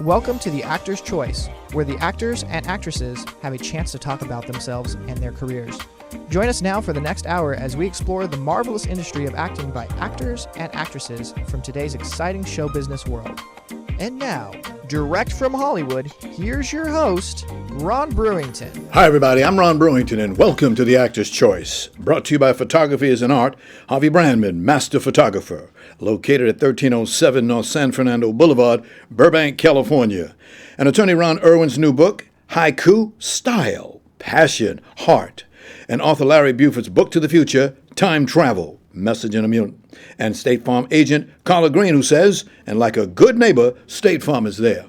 Welcome to the Actor's Choice, where the actors and actresses have a chance to talk about themselves and their careers. Join us now for the next hour as we explore the marvelous industry of acting by actors and actresses from today's exciting show business world. And now, direct from Hollywood, here's your host, Ron Brewington. Hi, everybody. I'm Ron Brewington, and welcome to The Actor's Choice. Brought to you by Photography is an Art, Harvey Brandman, Master Photographer, located at 1307 North San Fernando Boulevard, Burbank, California. And attorney Ron Irwin's new book, Haiku, Style, Passion, Heart, and author Larry Buford's book to the future, Time Travel, Message in a Mutant, and State Farm agent Carla Green, who says, and like a good neighbor, State Farm is there.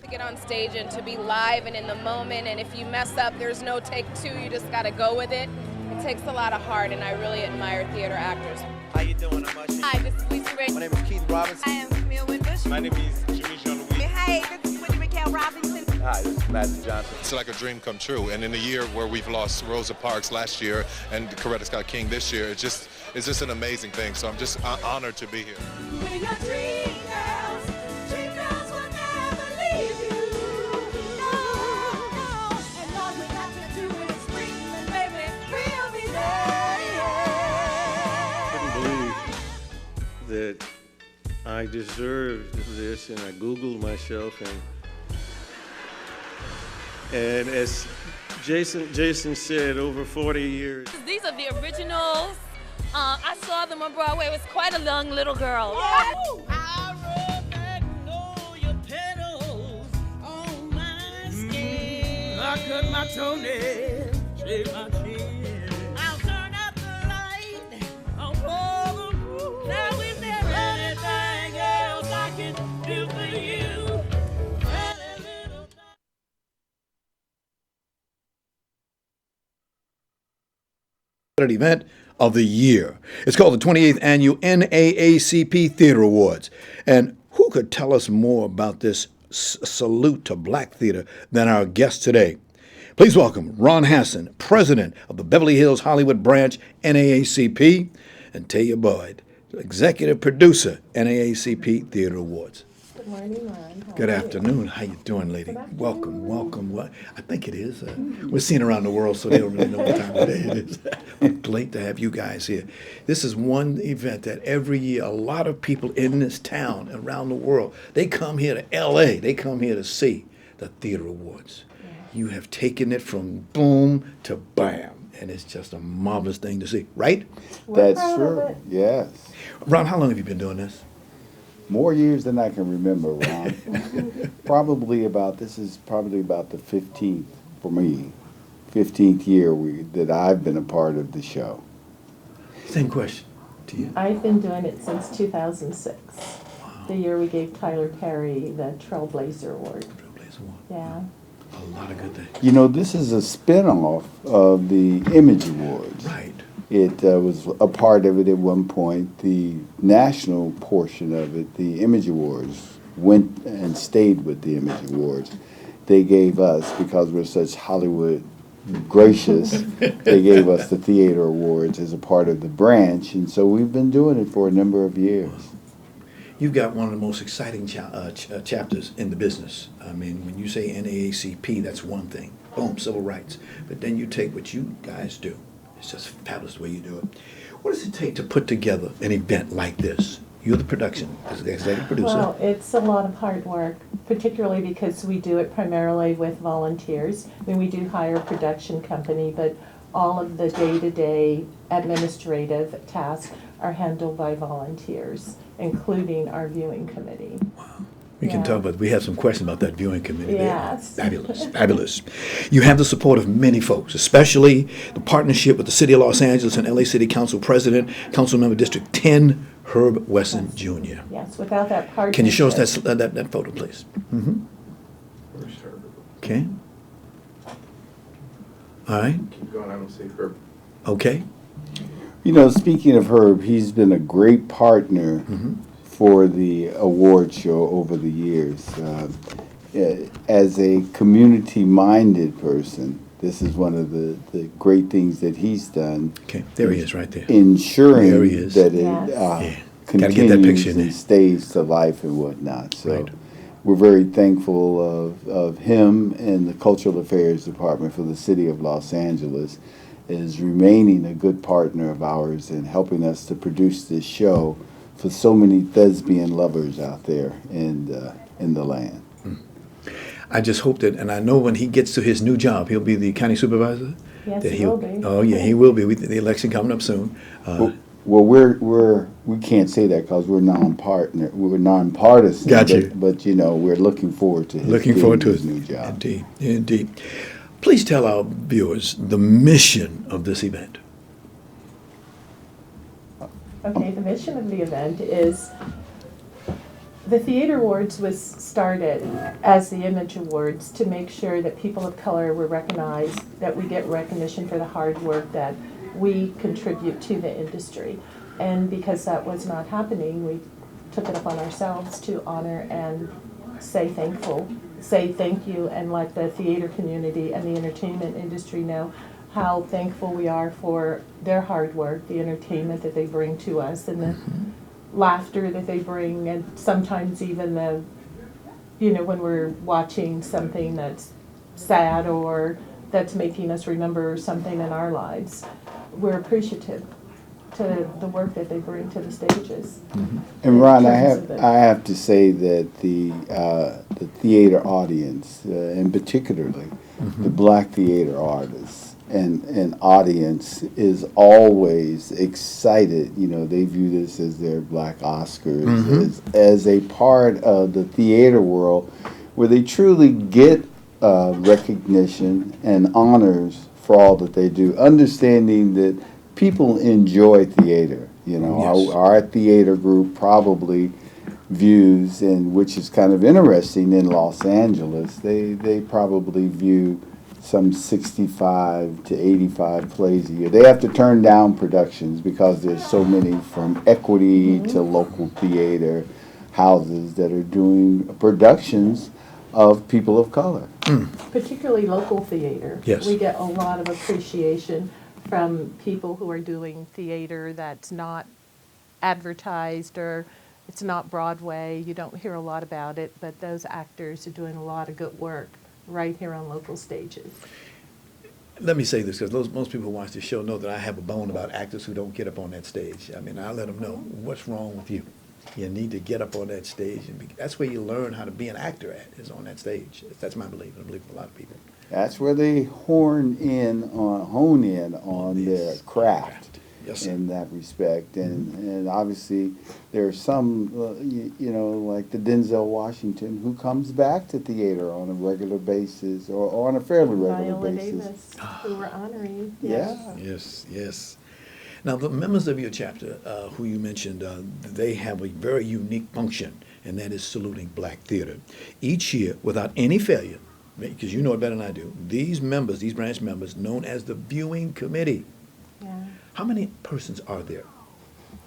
To get on stage and to be live and in the moment, and if you mess up, there's no take two, you just got to go with it. It takes a lot of heart, and I really admire theater actors. How you doing? I'm Usher. Hi, this is Lisa Ray. My name is Keith Robinson. I am Camille Winbush. My name is Jimmy Jean-Louis. Hey, this is Whitney McHale Robinson. Hi, this is Matthew Johnson. It's like a dream come true. And in a year where we've lost Rosa Parks last year and Coretta Scott King this year, it's just an amazing thing. So I'm just honored to be here. We're your dream girls. Dream girls will never leave you. No. And all we got to do is scream, and baby, we'll be there. I couldn't believe that I deserved this, and I Googled myself, and as Jason said, over 40 years. These are the originals. I saw them on Broadway. It was quite a young little girl. I rub magnolia petals on my skin. I cut my toenails, shave my chin. I'll turn up the light, I'll pour the room. Now is there anything else I can do for you? Event of the year. It's called the 28th Annual NAACP Theater Awards. And who could tell us more about this salute to black theater than our guest today? Please welcome Ron Hasson, president of the Beverly Hills Hollywood branch NAACP, and Taya Boyd, executive producer, NAACP Theater Awards. Good morning, Ron. Good afternoon. How you doing, lady? Welcome. What? I think it is. We're seeing around the world, so they don't really know what time of day it is. Great to have you guys here. This is one event that every year a lot of people in this town, around the world, they come here to L.A. They come here to see the Theater Awards. You have taken it from boom to bam, and it's just a marvelous thing to see, right? That's true. Yes. Ron, how long have you been doing this? More years than I can remember, Ron. This is probably about the 15th for me, 15th year that I've been a part of the show. Same question to you. I've been doing it since 2006, the year we gave Tyler Perry the Trailblazer Award. Trailblazer Award. Yeah. A lot of good things. You know, this is a spin-off of the Image Awards. Right. It was a part of it at one point. The national portion of it, the Image Awards, went and stayed with the Image Awards. They gave us, because we're such Hollywood gracious, they gave us the Theater Awards as a part of the branch, and so we've been doing it for a number of years. You've got one of the most exciting chapters in the business. I mean, when you say NAACP, that's one thing. Boom, civil rights. But then you take what you guys do. It's just fabulous the way you do it. What does it take to put together an event like this? You're the production, as the executive producer. Well, it's a lot of hard work, particularly because we do it primarily with volunteers. I mean, we do hire a production company, but all of the day-to-day administrative tasks are handled by volunteers, including our viewing committee. Wow. We can talk about, we have some questions about that viewing committee. Yes. Fabulous, fabulous. You have the support of many folks, especially the partnership with the City of Los Angeles and LA City Council President, Councilmember District 10, Herb Wesson Jr. Yes, without that partnership. Can you show us that photo, please? Mm-hmm. Okay. All right. Keep going, I don't see Herb. Okay. You know, speaking of Herb, he's been a great partner for the award show over the years. As a community-minded person, this is one of the great things that he's done. Okay, there he is right there. Ensuring There he is. that it Gotta get that continues picture in and there. stays to life and whatnot. So Right. we're very thankful of him and the Cultural Affairs Department for the City of Los Angeles is remaining a good partner of ours and helping us to produce this show for so many thespian lovers out there in the land. I just hope that, and I know when he gets to his new job, he'll be the county supervisor. Yes, That he will be. Oh yeah, he will be. With the election coming up soon. Well, we can't say that because we're nonpartisan. Gotcha. But we're looking forward to his new job. Indeed. Please tell our viewers the mission of this event. Okay, the mission of the event is the Theater Awards was started as the Image Awards to make sure that people of color were recognized, that we get recognition for the hard work that we contribute to the industry. And because that was not happening, we took it upon ourselves to honor and say thank you, and let the theater community and the entertainment industry know how thankful we are for their hard work, the entertainment that they bring to us, and the laughter that they bring, and sometimes even the, when we're watching something that's sad or that's making us remember something in our lives, we're appreciative to the work that they bring to the stages. And Ron, I have to say that the theater audience, and particularly the black theater artists and audience, is always excited. They view this as their Black Oscars, as a part of the theater world where they truly get recognition and honors for all that they do, understanding that people enjoy theater. Our theater group probably views, and which is kind of interesting in Los Angeles, they probably view some 65 to 85 plays a year. They have to turn down productions because there's so many from equity to local theater houses that are doing productions of people of color. Particularly local theater. Yes. We get a lot of appreciation from people who are doing theater that's not advertised, or it's not Broadway. You don't hear a lot about it, but those actors are doing a lot of good work right here on local stages. Let me say this, because most people who watch the show know that I have a bone about actors who don't get up on that stage. I mean, I let them know what's wrong with you. You need to get up on that stage, and that's where you learn how to be an actor is on that stage. That's my belief, and I believe for a lot of people. That's where they hone in on their craft. Yes, sir. In that respect, and obviously there are some, like the Denzel Washington, who comes back to theater on a regular basis, or on a fairly regular Viola basis. Davis, who we're honoring. Yeah. Yes. Now, the members of your chapter, who you mentioned, they have a very unique function, and that is saluting black theater. Each year, without any failure, because you know it better than I do, these branch members, known as the Viewing Committee. Yeah. How many persons are there?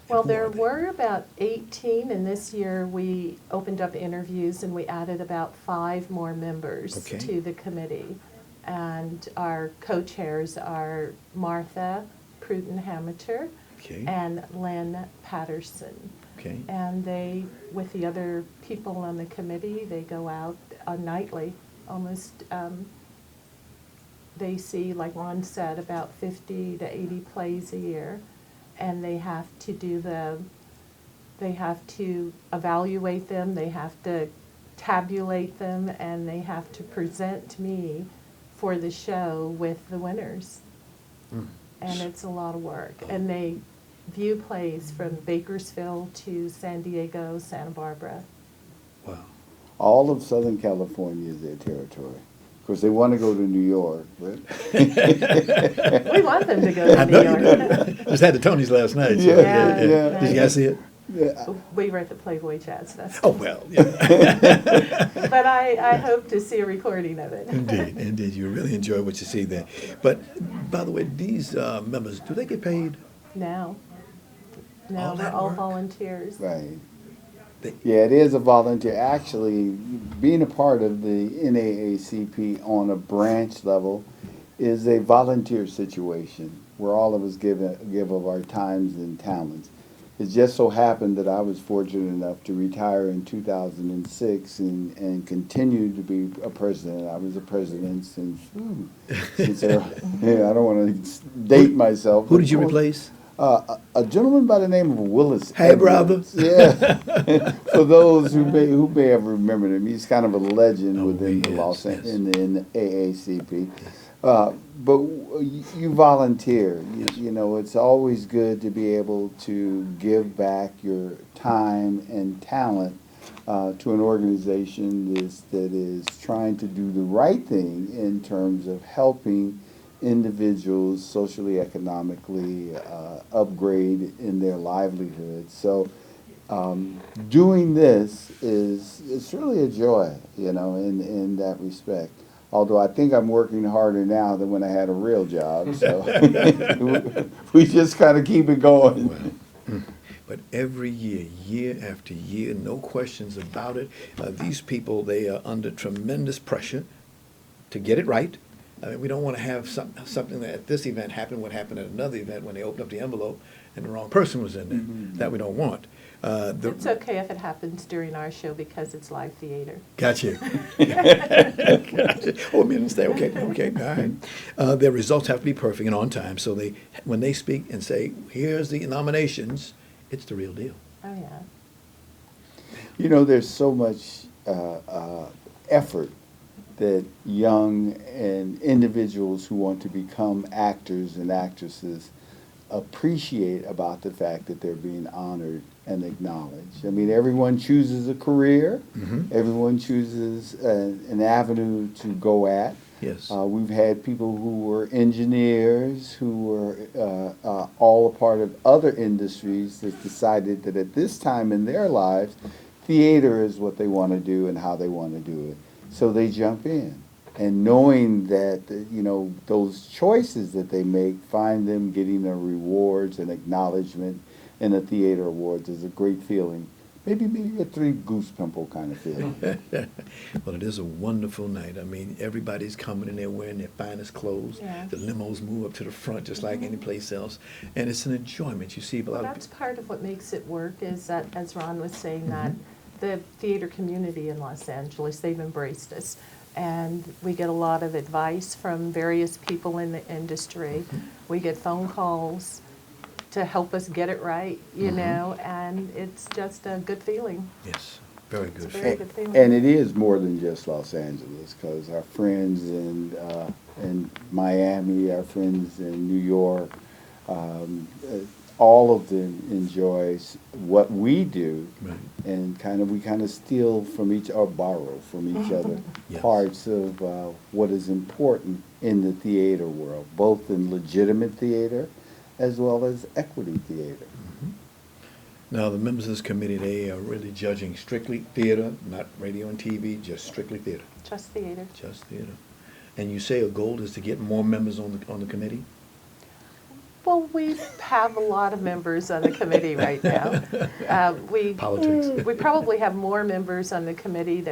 Well, there were about 18, and this year we opened up interviews and we added about 5 more members to the committee. And our co-chairs are Martha Pruton-Hamater and Lynn Patterson. Okay. And they, with the other people on the committee, they go out nightly, almost. They see, like Ron said, about 50 to 80 plays a year, and they have to evaluate them, they have to tabulate them, and they have to present me for the show with the winners. And it's a lot of work. And they view plays from Bakersfield to San Diego, Santa Barbara. Wow. All of Southern California is their territory. Of course, they want to go to New York, but we want them to go to New York. Just had the Tonys last night. So Yeah. Did you guys see it? Yeah. We were at the Playboy Jazz Festival. Oh, well. Yeah. But I hope to see a recording of it. Indeed. You really enjoy what you see there. But, by the way, these members, do they get paid? No, All they're that all work? volunteers. right. Yeah, it is a volunteer. Actually, being a part of the NAACP on a branch level is a volunteer situation where all of us give of our times and talents. it just so happened that I was fortunate enough to retire in 2006 and continue to be a president. I was a president since I don't want to date myself. Who did you replace? A gentleman by the name of Willis. Hey, Edwards. brother. Yeah. For those who may have remembered him, he's kind of a legend within the in the NAACP. But you volunteer. You know, it's always good to be able to give back your time and talent to an organization that is trying to do the right thing in terms of helping individuals socially, economically upgrade in their livelihood. So doing this it's really a joy, you know, in that respect. Although I think I'm working harder now than when I had a real job. So we just kind of keep it going. Well, but every year, year after year, no questions about it. These people, they are under tremendous pressure to get it right. I mean, we don't want to have something that at this event happened, what happened at another event when they opened up the envelope and the wrong person was in there. Mm-hmm. That we don't want. It's okay if it happens during our show because it's live theater. Gotcha. Gotcha. Oh, I mean, okay, all right. Their results have to be perfect and on time, so when they speak and say, here's the nominations, it's the real deal. Oh, yeah. You know, there's so much effort that young and individuals who want to become actors and actresses appreciate about the fact that they're being honored and acknowledged. I mean, everyone chooses a career. Mm-hmm. Everyone chooses an avenue to go at. Yes. We've had people who were engineers, who were all a part of other industries that decided that at this time in their lives, theater is what they want to do and how they want to do it. So they jump in. And knowing that, you know, those choices that they make, find them getting their rewards and acknowledgement in the theater awards is a great feeling. Maybe a three goose pimple kind of feeling. Well, it is a wonderful night. I mean, everybody's coming in there wearing their finest clothes. Yes. The limos move up to the front just like any place else. And it's an enjoyment. You see a lot of that's part of what makes it work is that, as Ron was saying, that the theater community in Los Angeles, they've embraced us. And we get a lot of advice from various people in the industry. We get phone calls to help us get it right, you know, and it's just a good feeling. Yes, very good. It's a very good feeling. And it is more than just Los Angeles, because our friends in Miami, our friends in New York, all of them enjoy what we do, right. And we kind of steal from or borrow from each other yes. Parts of what is important in the theater world, both in legitimate theater as well as equity theater. Mm-hmm. Now, the members of this committee, they are really judging strictly theater, not radio and TV, just strictly theater. Just theater. Just theater. And you say a goal is to get more members on the committee? Well, we have a lot of members on the committee right now. Politics. We probably have more members on the committee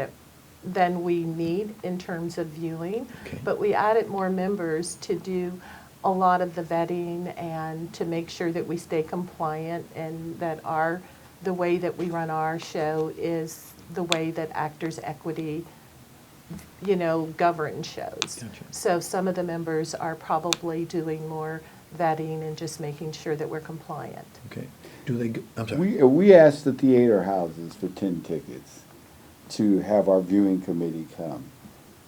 than we need in terms of viewing, okay. But we added more members to do a lot of the vetting and to make sure that we stay compliant and that the way that we run our show is the way that Actors Equity, you know, governs shows. Gotcha. So some of the members are probably doing more vetting and just making sure that we're compliant. Okay. I'm sorry. We asked the theater houses for 10 tickets to have our viewing committee come.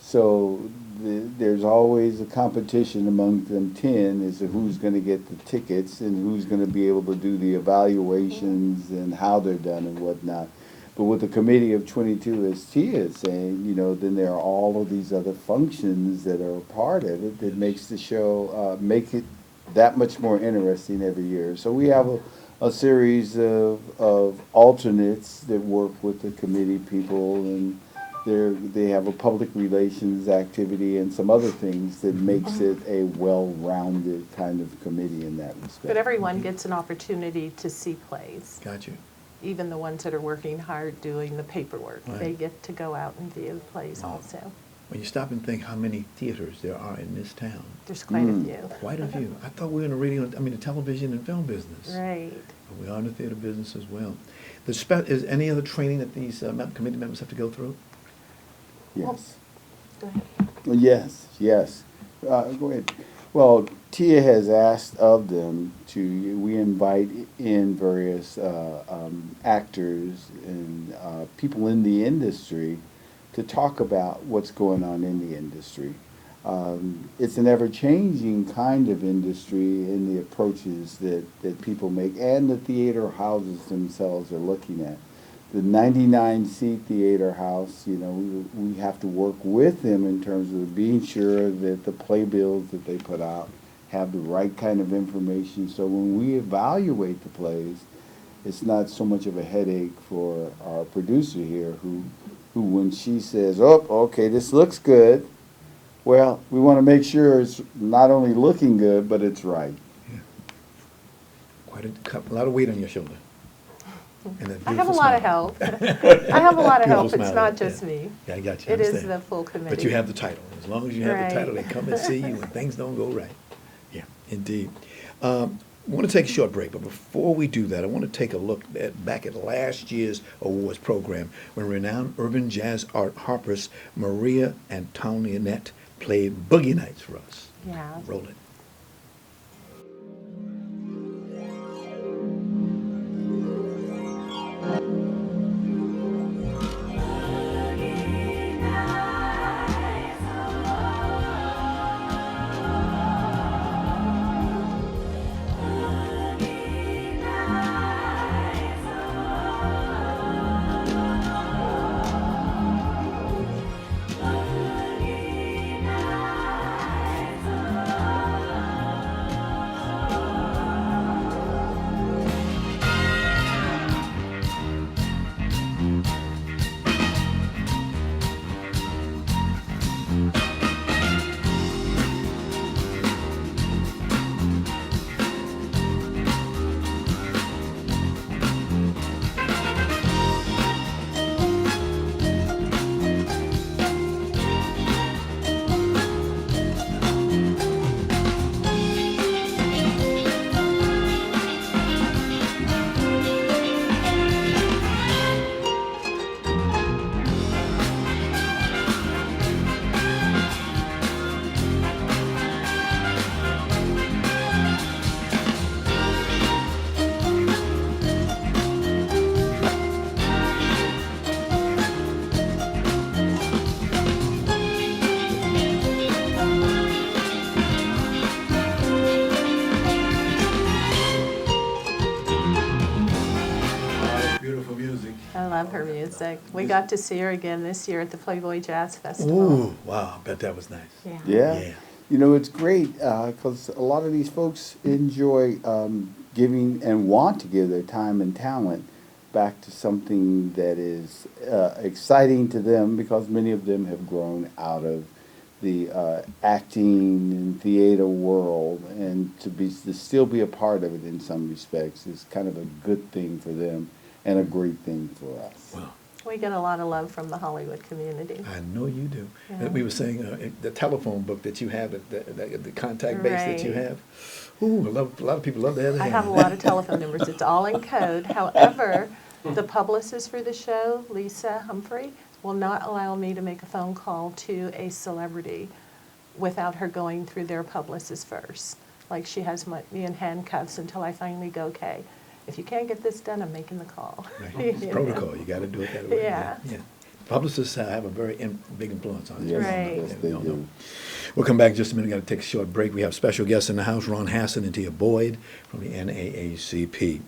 So there's always a competition among them 10 as to who's going to get the tickets and who's going to be able to do the evaluations and how they're done and whatnot. But with the committee of 22, as Tia is saying, you know, then there are all of these other functions that are a part of it that makes the show, make it that much more interesting every year. So we have a series of alternates that work with the committee people, and they have a public relations activity and some other things that makes it a well-rounded kind of committee in that respect. But everyone gets an opportunity to see plays. Got you. Even the ones that are working hard doing the paperwork, right. They get to go out and view plays also. When you stop and think how many theaters there are in this town. There's quite a few. Quite a few. I thought we were in the the television and film business. Right. We are in the theater business as well. Is any other training that these committee members have to go through? Yes. Go ahead. Well, yes. Go ahead. Well, Tia has asked of them we invite in various actors and people in the industry to talk about what's going on in the industry. It's an ever-changing kind of industry in the approaches that people make and the theater houses themselves are looking at. The 99-seat theater house, we have to work with them in terms of being sure that the playbills that they put out have the right kind of information. So when we evaluate the plays, it's not so much of a headache for our producer here who when she says, oh, okay, this looks good, well, we want to make sure it's not only looking good, but it's right. Yeah. Quite a lot of weight on your shoulder. I have a lot of help. I have a lot of help. It's not just me. Yeah, I got you. It is the full committee. But you have the title. As long as you have Right. the title, they come and see you when things don't go right. Yeah, indeed. I want to take a short break, but before we do that, I want to take a look back at last year's awards program when renowned urban jazz art harpers Maria Antoinette played Boogie Nights for us. Yeah. Roll it. I love her music. We got to see her again this year at the Playboy Jazz Festival. Ooh, wow, I bet that was nice. Yeah. It's great because a lot of these folks enjoy giving and want to give their time and talent back to something that is exciting to them because many of them have grown out of the acting and theater world, and to still be a part of it in some respects is kind of a good thing for them and a great thing for us. Wow. We get a lot of love from the Hollywood community. I know you do. Yeah. We were saying the telephone book that you have, the contact base that you have. Ooh, a lot of people love that. I have a lot of telephone numbers. It's all in code. However, the publicist for the show, Lisa Humphrey, will not allow me to make a phone call to a celebrity without her going through their publicist first. Like she has me in handcuffs until I finally go, okay, if you can't get this done, I'm making the call. Right. It's protocol. You got to do it that way. Yeah. Publicists have a very big influence on it. Yes, Right. yes, they do. We'll come back in just a minute. Got to take a short break. We have special guests in the house, Ron Hasson and Tia Boyd from the NAACP.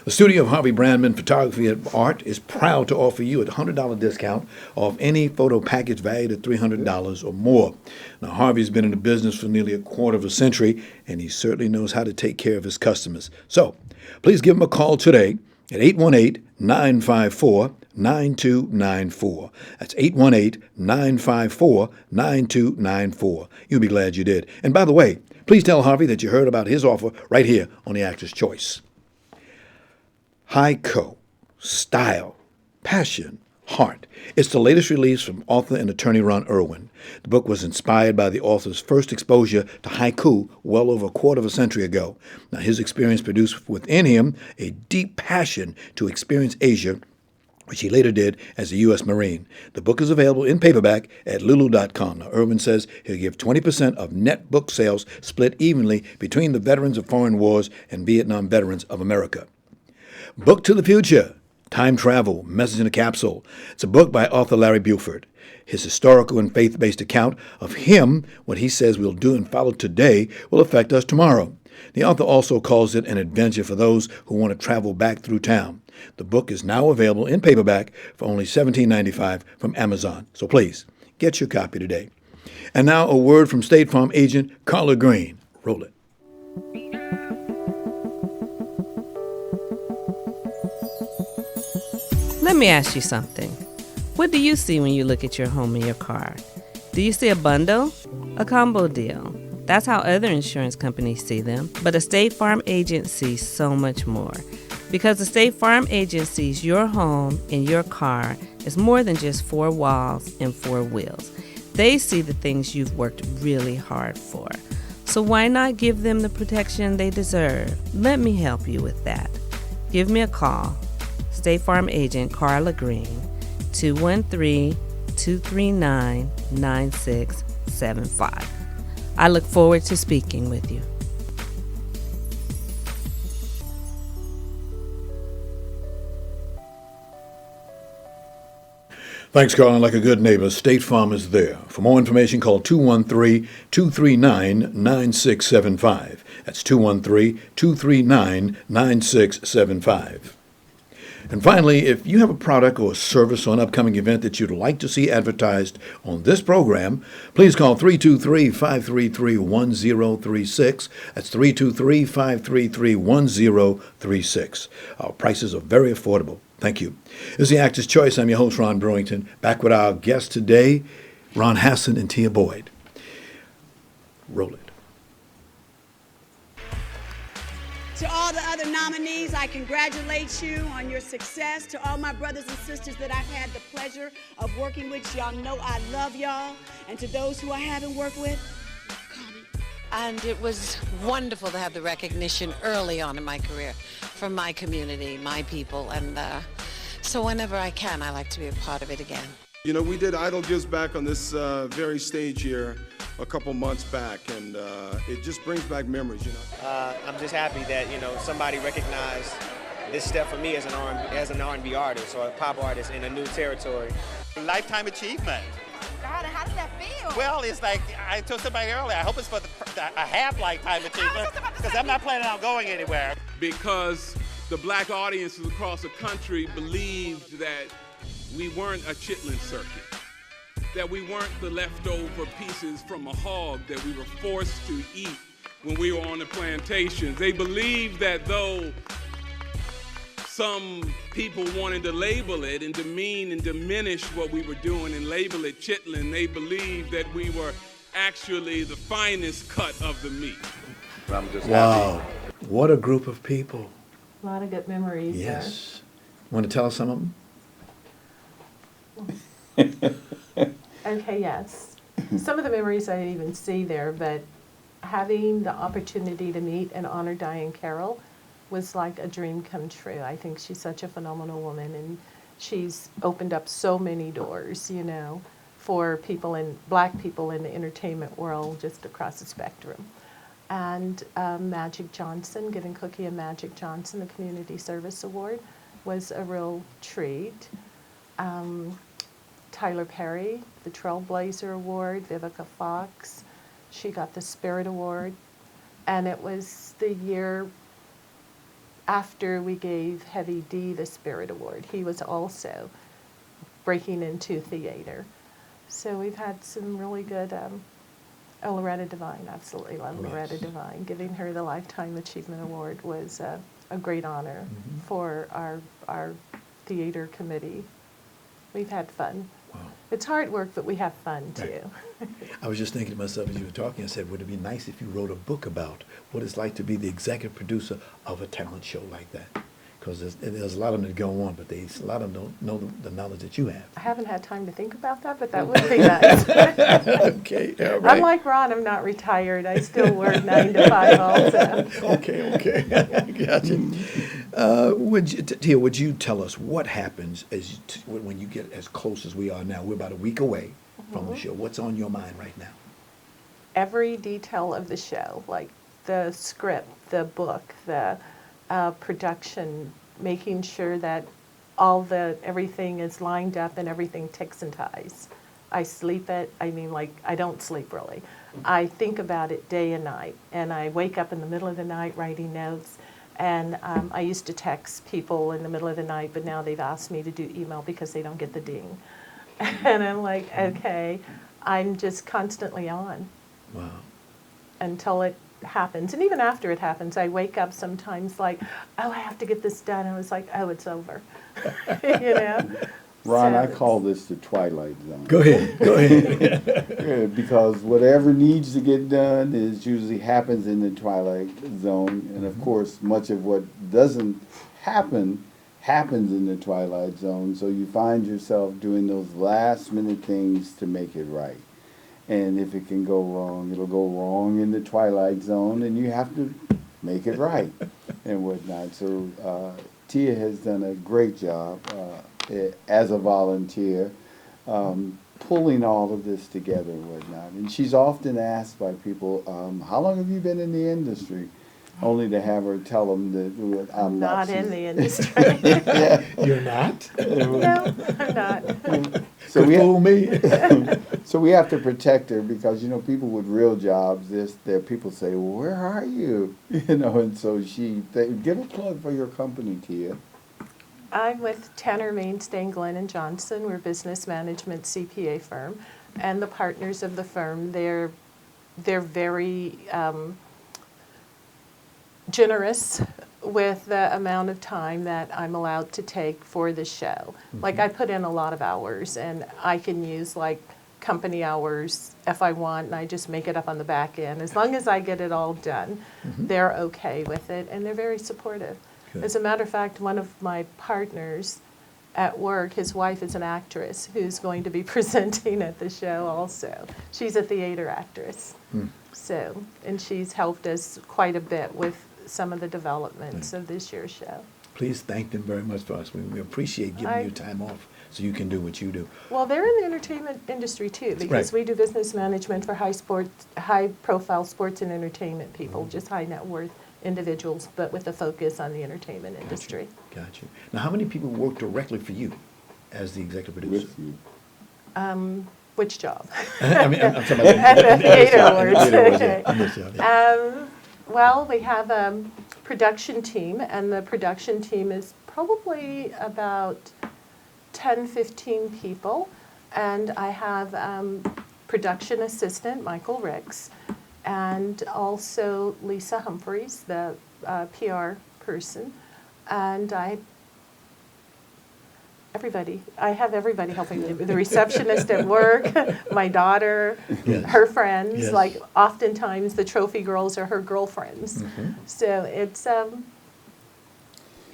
The studio of Harvey Brandman Photography and Art is proud to offer you a $100 discount off any photo package valued at $300 or more. Now, Harvey's been in the business for nearly a quarter of a century, and he certainly knows how to take care of his customers. So, please give him a call today at 818-954-9294. That's 818-954-9294. You'll be glad you did. And by the way, please tell Harvey that you heard about his offer right here on The Actor's Choice. High-co, style, passion, Heart. It's the latest release from author and attorney Ron Irwin. The book was inspired by the author's first exposure to haiku well over a quarter of a century ago. Now, his experience produced within him a deep passion to experience Asia, which he later did as a U.S. Marine. The book is available in paperback at lulu.com. Now, Irwin says he'll give 20% of net book sales split evenly between the veterans of foreign wars and Vietnam veterans of America. Book to the Future. Time Travel, Message in a Capsule. It's a book by author Larry Buford. His historical and faith-based account of him, what he says we'll do and follow today, will affect us tomorrow. The author also calls it an adventure for those who want to travel back through town. The book is now available in paperback for only $17.95 from Amazon. So please, get your copy today. And now a word from State Farm agent Carla Green. Roll it. Let me ask you something. What do you see when you look at your home and your car? Do you see a bundle? A combo deal? That's how other insurance companies see them. But a State Farm agent sees so much more. Because the State Farm agent sees your home and your car as more than just four walls and four wheels. They see the things you've worked really hard for. So why not give them the protection they deserve? Let me help you with that. Give me a call. State Farm agent Carla Green, 213-239-9675. I look forward to speaking with you. Thanks, Carl. And like a good neighbor, State Farm is there. For more information, call 213-239-9675. That's 213-239-9675. And finally, if you have a product or a service or an upcoming event that you'd like to see advertised on this program, please call 323-533-1036. That's 323-533-1036. Our prices are very affordable. Thank you. This is the Actor's Choice. I'm your host, Ron Brewington, back with our guests today, Ron Hasson and Tia Boyd. Roll it. To all the other nominees, I congratulate you on your success. To all my brothers and sisters that I've had the pleasure of working with, y'all know I love y'all. And to those who I haven't worked with, call me. And it was wonderful to have the recognition early on in my career from my community, my people. And so whenever I can, I like to be a part of it again. You know, we did Idol Gives Back on this very stage here a couple months back, and it just brings back memories, you know. I'm just happy that, you know, somebody recognized this step for me as an R&B artist or a pop artist in a new territory. Lifetime achievement. God, how does that feel? Well, it's like I told somebody earlier, I hope it's for a half lifetime achievement because I'm not planning on going anywhere. Because the black audiences across the country believed that we weren't a chitlin circuit, that we weren't the leftover pieces from a hog that we were forced to eat when we were on the plantations. They believed that though some people wanted to label it and demean and diminish what we were doing and label it chitlin, they believed that we were actually the finest cut of the meat. I'm just happy. What a group of people. A lot of good memories. Yes. Want to tell us some of them? Okay, yes. Some of the memories I didn't even see there, but having the opportunity to meet and honor Diane Carroll was like a dream come true. I think she's such a phenomenal woman, and she's opened up so many doors, you know, for people black people in the entertainment world just across the spectrum. And Magic Johnson, giving Cookie and Magic Johnson the Community Service Award was a real treat. Tyler Perry, the Trailblazer Award, Vivica Fox, she got the Spirit Award. And it was the year after we gave Heavy D the Spirit Award. He was also breaking into theater. So we've had some really good, Loretta Devine, absolutely love Loretta Devine. Giving her the Lifetime Achievement Award was a great honor for our theater committee. We've had fun. Wow. It's hard work, but we have fun too. I was just thinking to myself as you were talking, I said, would it be nice if you wrote a book about what it's like to be the executive producer of a talent show like that? Because there's a lot of them that go on, but a lot of them don't know the knowledge that you have. I haven't had time to think about that, but that would be nice. Okay, all right. Unlike Ron, I'm not retired. I still work 9 to 5 also. Okay. Gotcha. Tia, would you tell us what happens when you get as close as we are now? We're about a week away from the show. What's on your mind right now? Every detail of the show, like the script, the book, the production, making sure that everything is lined up and everything ticks and ties. I sleep it. I mean, like, I don't sleep really. I think about it day and night, and I wake up in the middle of the night writing notes. And I used to text people in the middle of the night, but now they've asked me to do email because they don't get the ding. And I'm like, okay, I'm just constantly on. Wow. Until it happens. And even after it happens, I wake up sometimes like, oh, I have to get this done. And I was like, oh, it's over. You know? Ron, So I call this the twilight zone. Go ahead. Yeah, because whatever needs to get done is usually happens in the twilight zone. And of course, much of what doesn't happen happens in the twilight zone. So you find yourself doing those last minute things to make it right. And if it can go wrong, it'll go wrong in the twilight zone, and you have to make it right and whatnot. So Tia has done a great job as a volunteer, pulling all of this together and whatnot. And she's often asked by people, how long have you been in the industry? Only to have her tell them that I'm not in the industry. Yeah. You're not? No, I'm not. So Could fool me. So we have to protect her because, people with real jobs, people say, well, where are you? And so give a plug for your company, Tia. I'm with Tanner, Mainstain, Glenn & Johnson. We're a business management CPA firm. And the partners of the firm, they're very generous with the amount of time that I'm allowed to take for the show. Mm-hmm. Like, I put in a lot of hours, and I can use, like, company hours if I want, and I just make it up on the back end. As long as I get it all done, they're okay with it, and they're very supportive. Good. As a matter of fact, one of my partners at work, his wife is an actress who's going to be presenting at the show also. She's a theater actress. So, and she's helped us quite a bit with some of the developments of this year's show. Please thank them very much for us. We appreciate giving you time off so you can do what you do. Well, they're in the entertainment industry too, because we do business management for high-profile sports and entertainment people, just high net worth individuals, but with a focus on the entertainment industry. Got you. Now, how many people work directly for you as the executive producer? With you. Which job? I'm talking about the theater awards. Okay. Well, we have a production team, and the production team is probably about 10, 15 people. And I have production assistant, Michael Ricks, and also Lisa Humphreys, the PR person. And I have everybody helping me. The receptionist at work, my daughter, her friends. Yes. Like, oftentimes the trophy girls are her girlfriends. So it's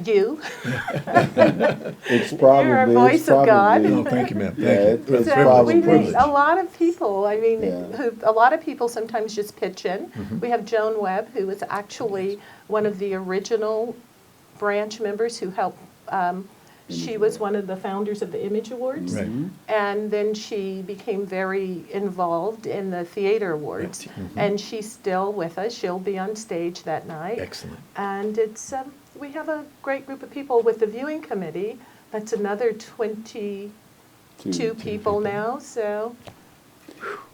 you. It's probably you're a voice of God. Oh, thank you, ma'am. Thank you. It's so we need a lot of people. I mean, a lot of people sometimes just pitch in. We have Joan Webb, who was actually one of the original branch members who helped. She was one of the founders of the Image Awards, and then she became very involved in the Theater Awards, and she's still with us. She'll be on stage that night. Excellent. And it's we have a great group of people with the viewing committee. That's another 22 people now, so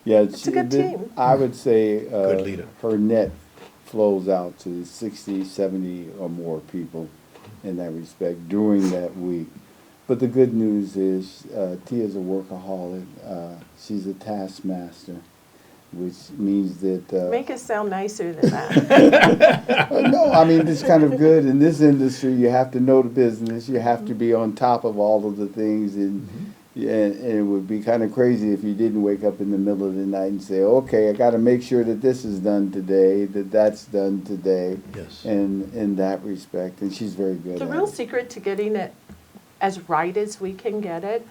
it's a good team. I would say good leader. Her net flows out to 60, 70 or more people in that respect during that week. But the good news is Tia's a workaholic. She's a taskmaster, which means that... Make it sound nicer than that. No, I mean, it's kind of good. In this industry, you have to know the business. You have to be on top of all of the things. And Yeah, and it would be kind of crazy if you didn't wake up in the middle of the night and say, okay, I got to make sure that this is done today, that's done today. Yes. And in that respect, and she's very good The at real it. secret to getting it as right as we can get it,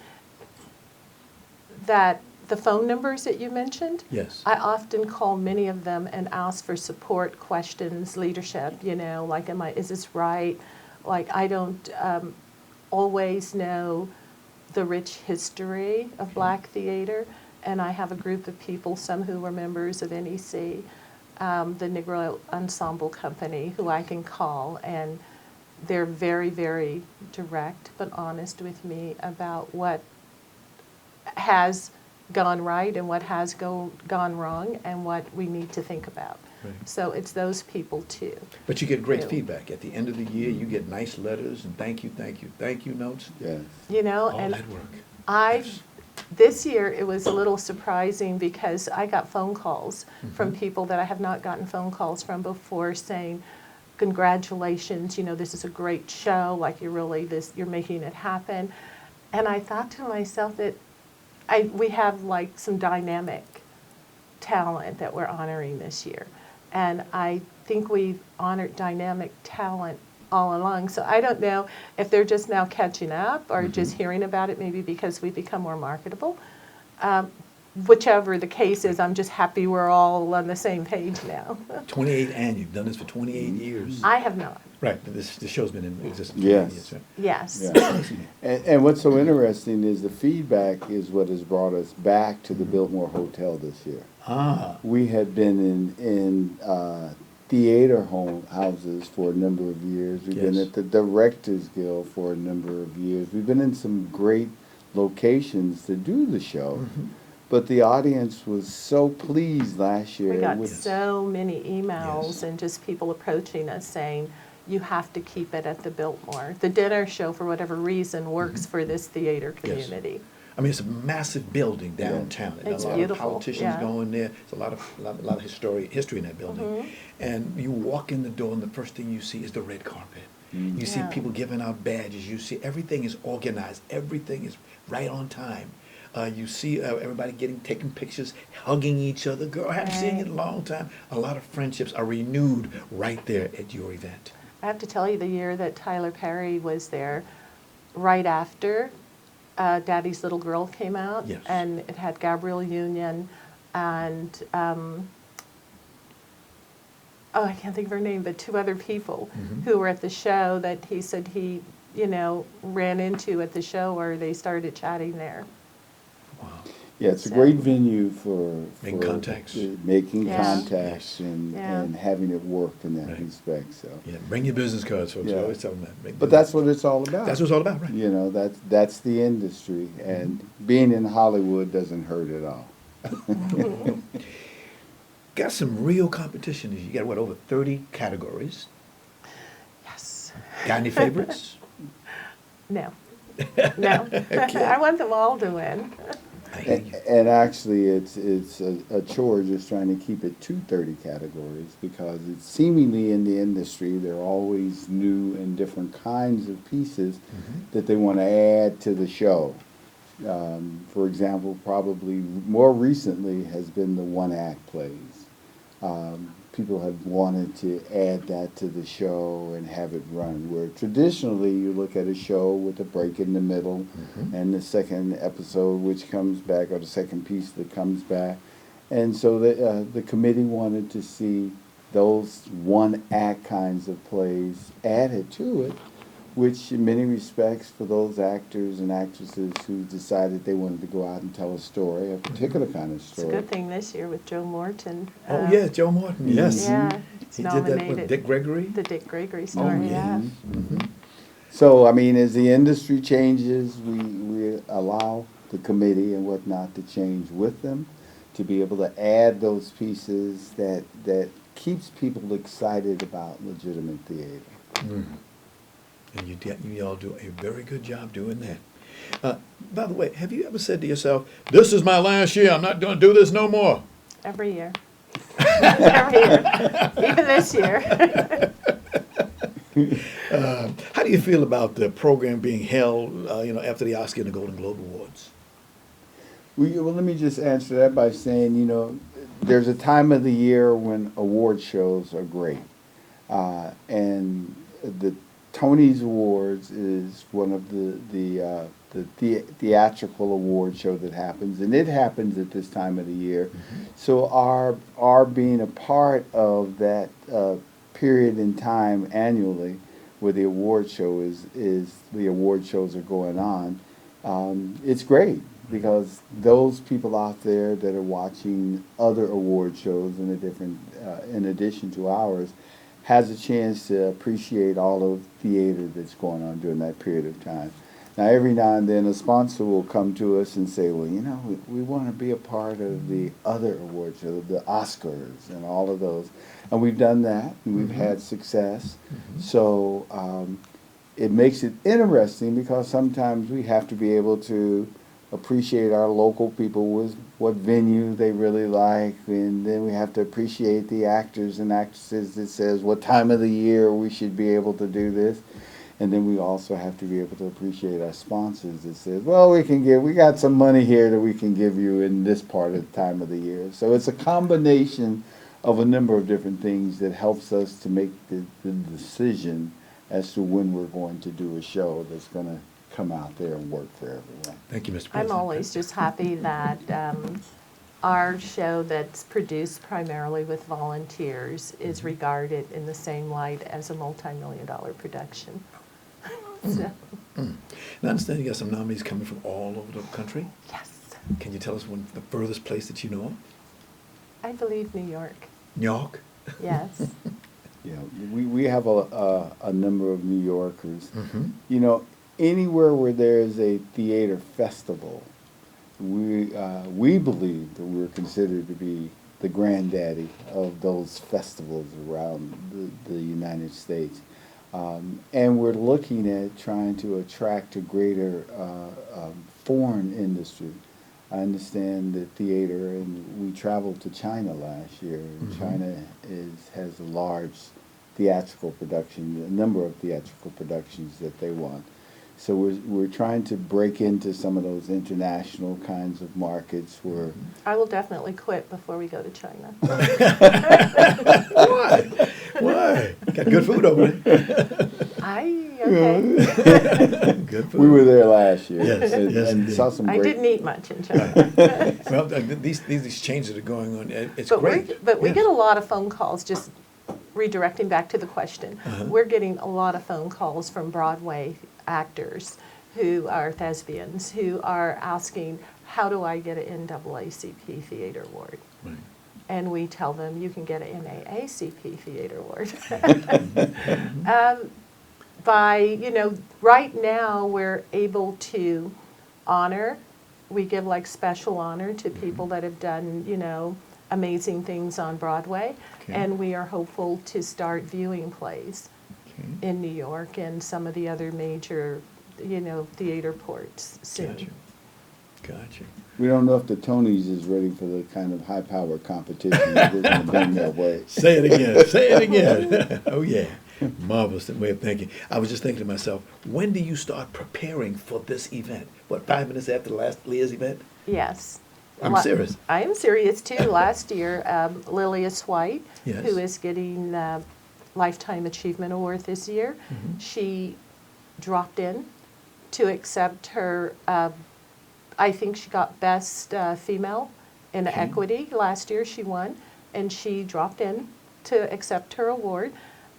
that the phone numbers that you mentioned, Yes. I often call many of them and ask for support questions, leadership, like, is this right? Like, I don't always know the rich history of Black theater, and I have a group of people, some who were members of NEC, the Negro Ensemble Company, who I can call, and they're very, very direct but honest with me about what has gone right and what has gone wrong and what we need to think about. Right. So it's those people too. But you get great who- feedback. At the end of the year, you get nice letters and thank you notes. Yes. All And that work. this year it was a little surprising because I got phone calls Mm-hmm. from people that I have not gotten phone calls from before saying, congratulations, this is a great show, like you're making it happen. And I thought to myself that we have like some dynamic talent that we're honoring this year. And I think we've honored dynamic talent all along. So I don't know if they're just now catching up or just hearing about it, maybe because we've become more marketable. Whichever the case is, I'm just happy we're all on the same page now. 28, and you've done this for 28 years. I have not. Right, the show's been in existence for Yes. 28 years, right? Yes. Yeah. And what's so interesting is the feedback is what has brought us back to the Biltmore Hotel this year. Ah. We had been in theater houses for a number of years. We've been Yes. at the Directors Guild for a number of years. We've been in some great locations to do the show. Mm-hmm. But the audience was so pleased last year. We got with so many emails and just people approaching us saying, you have to keep it at the Biltmore. The dinner show, for whatever reason, works for this theater Yes. community. I mean, it's a massive building downtown. And It's a lot beautiful, of politicians yeah. go in there. There's a lot of history in that building. Mhm. And you walk in the door, and the first thing you see is the red carpet. You see Yeah. people giving out badges. You see everything is organized. Everything is right on time. You see everybody taking pictures, hugging each other. Girl, I haven't seen you in a long time. A lot of friendships are renewed right there at your event. I have to tell you, the year that Tyler Perry was there, right after Daddy's Little Girl came out, Yes. and it had Gabrielle Union and, I can't think of her name, but two other people who were at the show that he said he, ran into at the show, or they started chatting there. Yeah, it's a great venue for Making contacts. making Yeah. contacts and, Yeah. and having it work in that respect. So. Yeah, bring your business cards, folks. Yeah. I always tell them that. But that's what it's all about. That's what it's all about, right? You know, that's the industry, and being in Hollywood doesn't hurt at all. Got some real competition. You got, over 30 categories? Yes. Got any favorites? No. No. Okay. I want them all to win. And actually, it's a chore just trying to keep it to 30 categories, because it's seemingly in the industry there are always new and different kinds of pieces that they want to add to the show. For example, probably more recently has been the one-act plays. People have wanted to add that to the show and have it run, where traditionally you look at a show with a break in the middle and the second episode which comes back, or the second piece that comes back. And so the committee wanted to see those one-act kinds of plays added to it, which in many respects, for those actors and actresses who decided they wanted to go out and tell a story, a particular kind of It's a story. good thing this year with Joe Morton. Oh, yeah, Joe Morton, yes. Yeah, it's He did that with nominated. Dick Gregory? The Dick Gregory story, Oh, yeah. So, I mean, as the industry changes, we allow the committee and whatnot to change with them, to be able to add those pieces that keeps people excited about legitimate theater. And you all do a very good job doing that. By the way, have you ever said to yourself, this is my last year, I'm not going to do this no more? Every year. Every year. Even this year. How do you feel about the program being held, after the Oscar and the Golden Globe Awards? Well, let me just answer that by saying, there's a time of the year when award shows are great. And the Tony's Awards is one of the theatrical award show that happens, and it happens at this time of the year. Mm-hmm. So our being a part of that period in time annually where the award show is the award shows are going on, it's great because those people out there that are watching other award shows in addition to ours has a chance to appreciate all of theater that's going on during that period of time. Now, every now and then, a sponsor will come to us and say, well, we want to be a part of the other award shows, the Oscars and all of those. And we've done that, and we've had success. So it makes it interesting because sometimes we have to be able to appreciate our local people with what venue they really like, and then we have to appreciate the actors and actresses that says what time of the year we should be able to do this. And then we also have to be able to appreciate our sponsors that says, well, we got some money here that we can give you in this part of the time of the year. So it's a combination of a number of different things that helps us to make the decision as to when we're going to do a show that's going to come out there and work for everyone. Thank you, Mr. President. I'm always just happy that our show that's produced primarily with volunteers is regarded in the same light as a multi-million-dollar production. So. Now, I understand you got some nominees coming from all over the country. Yes. Can you tell us the furthest place that you know of? I believe New York. New York? Yes. Yeah, we have a number of New Yorkers. Mm-hmm. Anywhere where there is a theater festival, we believe that we're considered to be the granddaddy of those festivals around the United States. And we're looking at trying to attract a greater foreign industry. I understand that theater, and we traveled to China last year. And China has a large theatrical production, a number of theatrical productions that they want. So we're trying to break into some of those international kinds of markets where... I will definitely quit before we go to China. Why? Got good food over there. Okay. Good food. We were there last year. Yes, and saw some I great... didn't eat much in China. Well, these changes that are going on, it's but great. We get a lot of phone calls, just redirecting back to the question. We're getting a lot of phone calls from Broadway actors who are thespians who are asking, how do I get an NAACP Theater Award? Right. And we tell them you can get an NAACP Theater Award. Right now we're able to honor, we give like special honor to people that have done, amazing things on Broadway. Okay. And we are hopeful to start viewing plays in New York and some of the other major, theater ports soon. Gotcha. We don't know if the Tonys is ready for the kind of high-powered competition that we're going to bring their way. Say it again. Say it again. Oh, yeah. Marvelous way of thinking. I was just thinking to myself, when do you start preparing for this event? What, 5 minutes after the last Leah's event? Yes. I'm serious. I am serious, too. Last year, Lilius White, Yes. who is getting the Lifetime Achievement Award this year, she dropped in to accept her, I think she got Best Female in Equity. Last year she won, and she dropped in to accept her award.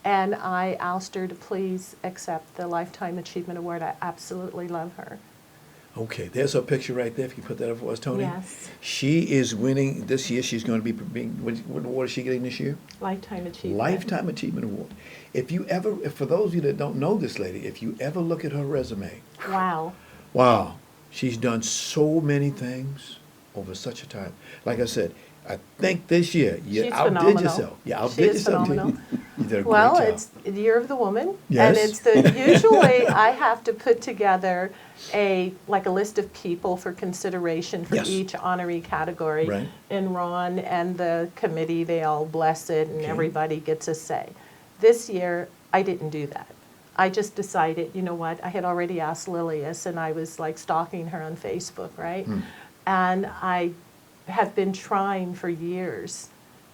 And I asked her to please accept the Lifetime Achievement Award. I absolutely love her. Okay, there's her picture right there. If you put that up for us, Tony. Yes. She is winning this year. She's going to be being. What award is she getting this year? Lifetime Achievement. Lifetime Achievement Award. For those of you that don't know this lady, if you ever look at her resume, wow, she's done so many things over such a time. Like I said, I think this year you She's outdid phenomenal. yourself. You outdid She is yourself. phenomenal. You did a Well, great job. it's the Year of the Woman, Yes. and it's usually I have to put together a list of people for consideration for Yes. each honoree category. Right. And Ron and the committee, they all bless it, and Okay. everybody gets a say. This year, I didn't do that. I just decided, you know what, I had already asked Lilius, and I was like stalking her on Facebook, right? And I have been trying for years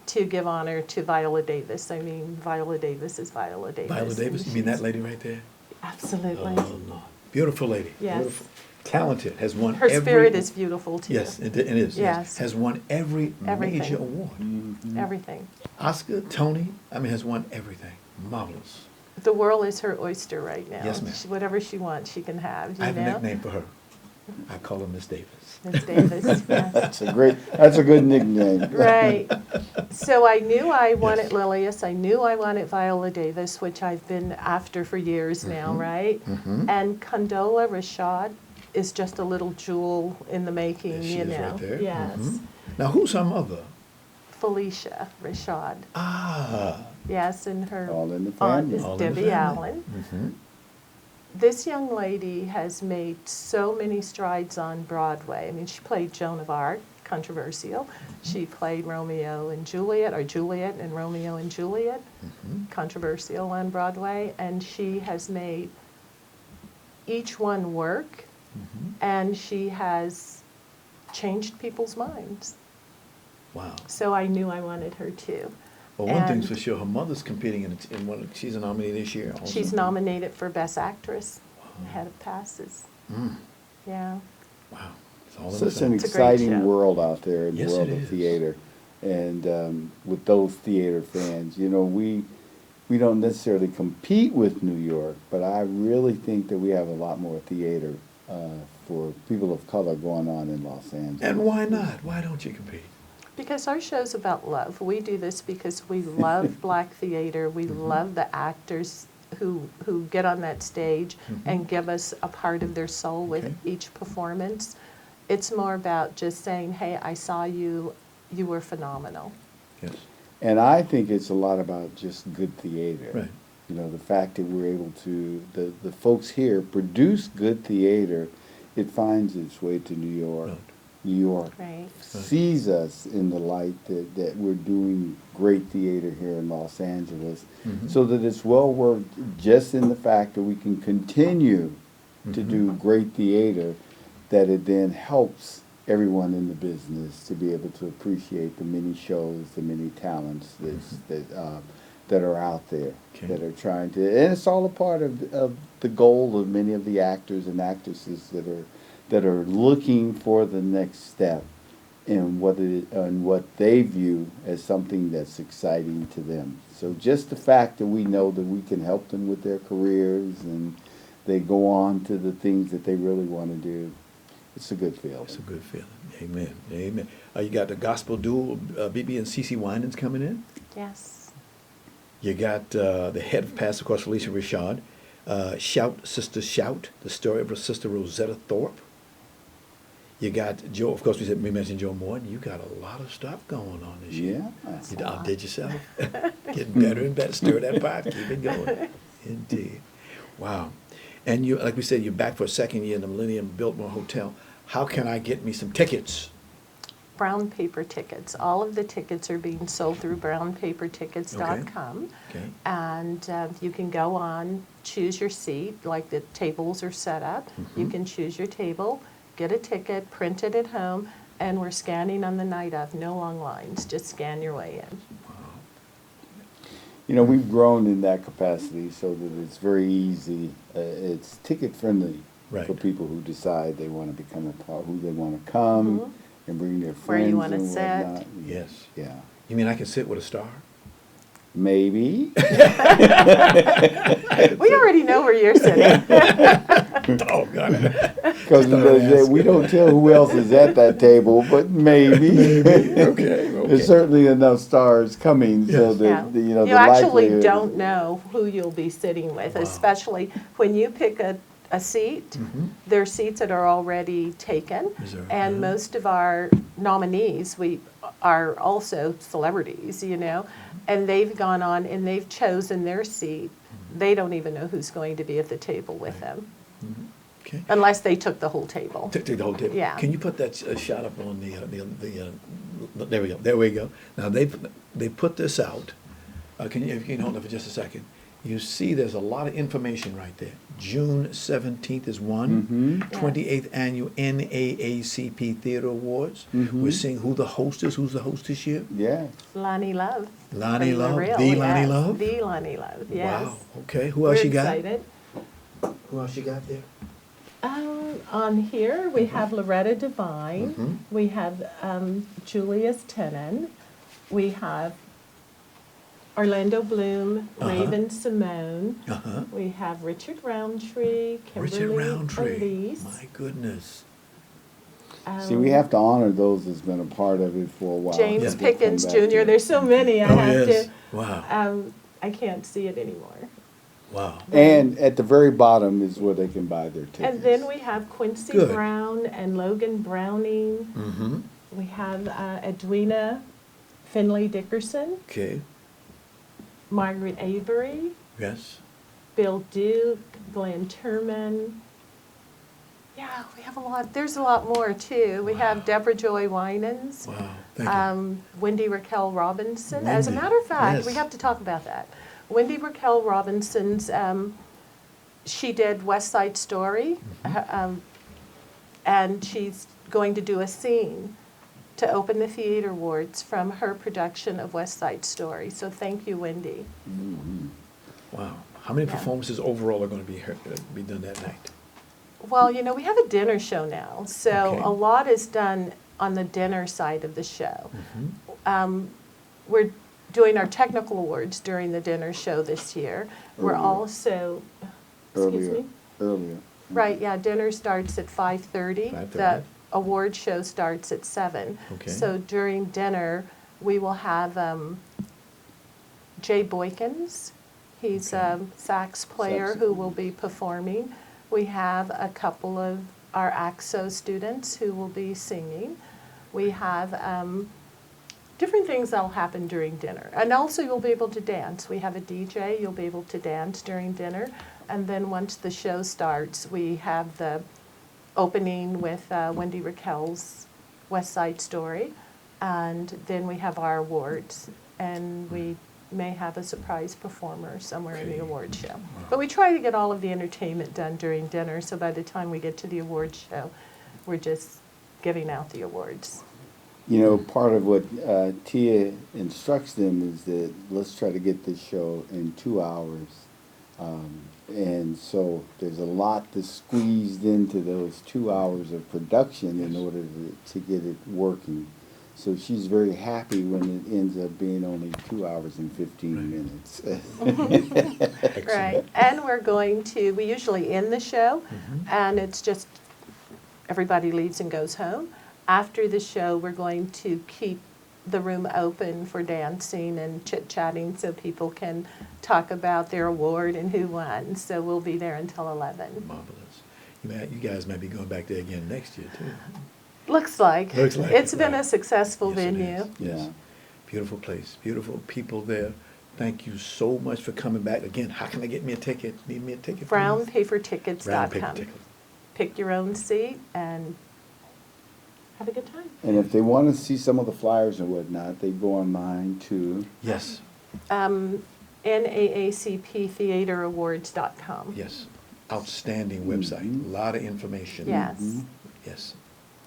to give honor to Viola Davis. I mean, Viola Davis is Viola Davis. Viola Davis, you mean that lady right there? Absolutely. Oh, Lord. Beautiful lady. Yes. Beautiful. Talented, has won Her every... spirit is beautiful too. Yes, it is. Yes. Has won every Everything. major award. Everything. Oscar, Tony, I mean, has won everything. Marvelous. The world is her oyster right now. Yes, ma'am. Whatever she wants, she can have. I have you a know? nickname for her. I call her Miss Davis. Miss Davis. Yes. That's a good nickname. Right. So I knew I wanted Lilius. I knew I wanted Viola Davis, which I've been after for years now, right? And Condola Rashad is just a little jewel in the making, She you is know. right there. Yes. Now, who's her mother? Felicia Rashad. Ah. Yes, and her All in the aunt family. is All in the Debbie family. Allen. This young lady has made so many strides on Broadway. I mean, she played Joan of Arc, controversial. She played Romeo and Juliet, or Juliet and Romeo and Juliet, controversial on Broadway. And she has made each one work, and she has changed people's minds. Wow. So I knew I wanted her too. Well, one thing's And for sure, her mother's competing in one. She's a nominee this year. Also. she's nominated for Best Actress. Ahead of passes. Yeah. Wow. It's all in the Such an family. It's a great exciting show. world out there in Yes, the world it of is. theater. And with those theater fans, you know, we don't necessarily compete with New York, but I really think that we have a lot more theater for people of color going on in Los Angeles. And why not? Why don't you compete? Because our show's about love. We do this because we love black theater. We love the actors who get on that stage and give us a part of their soul with each performance. It's more about just saying, hey, I saw you, you were phenomenal. Yes. And I think it's a lot about just good theater. Right. You know, the fact that we're able to, the folks here produce good theater, it finds its way to New York. Right. New York Right. sees us in the light that we're doing great theater here in Los Angeles, so that it's well worth just in the fact that we can continue to do great theater, that it then helps everyone in the business to be able to appreciate the many shows, the many talents that are out there, that are trying to, and it's all a part of the goal of many of the actors and actresses that are looking for the next step in what they view as something that's exciting to them. So just the fact that we know that we can help them with their careers and they go on to the things that they really want to do, it's a good feeling. It's a good feeling. Amen. Amen. You got the gospel duo, BB and CeCe Winans coming in. Yes. You got the head of Pastor, of course, Felicia Rashad. Shout, Sister Shout, the story of her sister Rosetta Thorpe. You got Joe, of course, we mentioned Joe Moore. You got a lot of stuff going on this year. You outdid yourself. Getting better and better. Stir that pot. Keep it going. Indeed. Wow. And you, like we said, you're back for a second year in the Millennium Biltmore Hotel. How can I get me some tickets? Brown paper tickets. All of the tickets are being sold through brownpapertickets.com. Okay. And you can go on, choose your seat, like the tables are set up. You can choose your table, get a ticket, print it at home, and we're scanning on the night of. No long lines, just scan your way in. You know, we've grown in that capacity so that it's very easy. It's ticket friendly for people who decide they want to become a part, who they want to come and bring their friends. Where you want to and sit. whatnot. Yes. Yeah. You mean I can sit with a star? Maybe. We already know where you're sitting. Oh, God. Because we don't tell who else is at that table, but maybe. Maybe. Okay. There's certainly enough stars coming so that, you know, You the actually likelihood. don't know who you'll be sitting with, especially when you pick a seat. There are seats that are already taken, and most of our nominees are also celebrities, you know, and they've gone on and they've chosen their seat. They don't even know who's going to be at the table with them. Okay. Unless they took the whole table. Take the whole table. Yeah. Can you put that shot up on there we go. There we go. Now they put this out. If you can hold it for just a second. you see there's a lot of information right there. June 17th is one. 28th Annual NAACP Theater Awards. We're seeing who the host is. Who's the host this year? Yes. Lonnie Love. Lonnie From Love. Real, The Lonnie yes. Love? The Lonnie Love, yes. Wow. Okay. Who else We're you got? excited. Who else you got there? On here, we have Loretta Devine. Mhm. We have Julius Tenen. We have Orlando Bloom, Raven Simone. We have Richard Roundtree, Kimberly Richard Roundtree. Elise. My goodness. See, we have to honor those that's been a part of it for a while. James Just to Pickens come back Jr. to it. There's so many. I have yes. to. Wow. I can't see it anymore. Wow. And at the very bottom is where they can buy their tickets. And then we have Quincy Good. Brown and Logan Browning. Mm-hmm. We have Edwina Finley Dickerson, Okay. Margaret Avery, Yes. Bill Duke, Glenn Turman. Yeah, we have a lot. There's a lot more too. We have Deborah Joy Winans. Wow. Thank you. Wendy Raquel Robinson. As a Wendy, matter of fact, we yes. have to talk about that. Wendy Raquel Robinson's, she did West Side Story, and she's going to do a scene to open the Theater Awards from her production of West Side Story. So thank you, Wendy. Wow. How many Yeah. performances overall are going to be done that night? Well, you know, we have a dinner show now, so Okay. a lot is done on the dinner side of the show. We're doing our technical awards during the dinner show this year. We're Earlier. also, excuse me? Earlier. Right, yeah, dinner starts at 5:30. 5:30. The award show starts at 7. Okay. So during dinner, we will have Jay Boykins. He's a sax player who will be performing. We have a couple of our AXO students who will be singing. We have different things that'll happen during dinner. And also you'll be able to dance. We have a DJ, you'll be able to dance during dinner. And then once the show starts, we have the opening with Wendy Raquel's West Side Story. And then we have our awards. And we may have a surprise performer somewhere in the award show. But we try to get all of the entertainment done during dinner, so by the time we get to the award show, we're just giving out the awards. You know, part of what Tia instructs them is that let's try to get this show in 2 hours. And so there's a lot that's squeezed into those 2 hours of production in order to get it working. So she's very happy when it ends up being only 2 hours and 15 minutes. Right, and we're going to, we usually end the show, and it's just, everybody leaves and goes home. After the show, we're going to keep the room open for dancing and chit-chatting so people can talk about their award and who won. So we'll be there until 11. Marvelous. You guys might be going back there again next year, too. Looks like. Looks like It's it, been right. a successful Yes, it venue. is. Yes. Beautiful place, beautiful people there. Thank you so much for coming back. Again, how can I get me a ticket? Need me a ticket, please? BrownPaperTickets.com. Brown Paper Tickets. Pick your own seat and have a good time. And if they want to see some of the flyers and whatnot, they go online to... Yes. NAACPTheaterAwards.com. Yes. Outstanding website. A lot of information. Yes. Yes.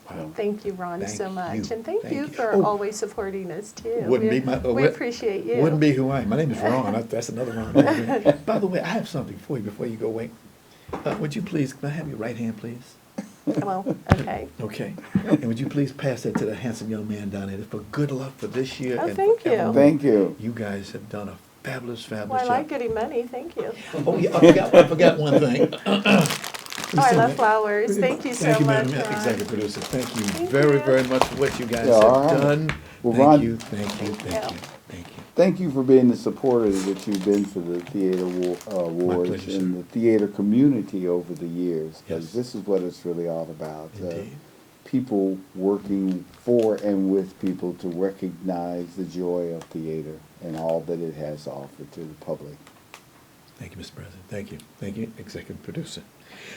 Wow. Thank you, Ron, Thank so much. you. And thank you Thank you. for Oh. always supporting us, too. Wouldn't we, be my, we appreciate you. Wouldn't be who I am. My name is Ron. That's another Ron. By the way, I have something for you before you go away. Would you please, can I have your right hand, please? Well, okay. Okay. And would you please pass that to the handsome young man down there for good luck for this year? Oh, and thank you. forevermore. Thank you. You guys have done a fabulous, Well, fabulous I job. like getting money. Thank you. Oh, yeah, I forgot one thing. Oh, I love flowers. Thank you so Thank you, much, Madam Ron. Executive Producer. Thank you Thank very, you. very much for what you guys Yeah, all have right. done. Well, Thank Ron- you, thank you, thank you, thank you. Thank you for being the supporter that you've been for the theater awards pleasure, and the theater community over the years. Because Yes. this is what it's really all about. Indeed. People working for and with people to recognize the joy of theater and all that it has to offer to the public. Thank you, Mr. President. Thank you. Thank you, Executive Producer.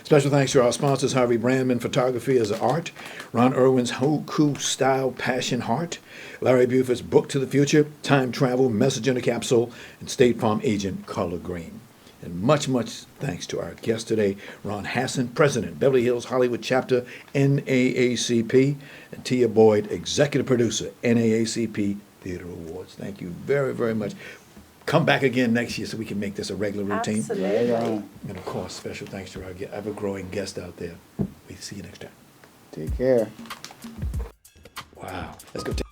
Special thanks to our sponsors, Harvey Brandman Photography as Art, Ron Irwin's Hoku Style Passion Heart, Larry Buford's Book to the Future, Time Travel, Message in a Capsule, and State Farm Agent Carla Green. And much, much thanks to our guest today, Ron Hasson, President, Beverly Hills Hollywood Chapter, NAACP, and Tia Boyd, Executive Producer, NAACP Theater Awards. Thank you very, very much. Come back again next year so we can make this a regular routine. Absolutely. And of course, special thanks to our ever-growing guest out there. We see you next time. Take care. Wow. Let's go.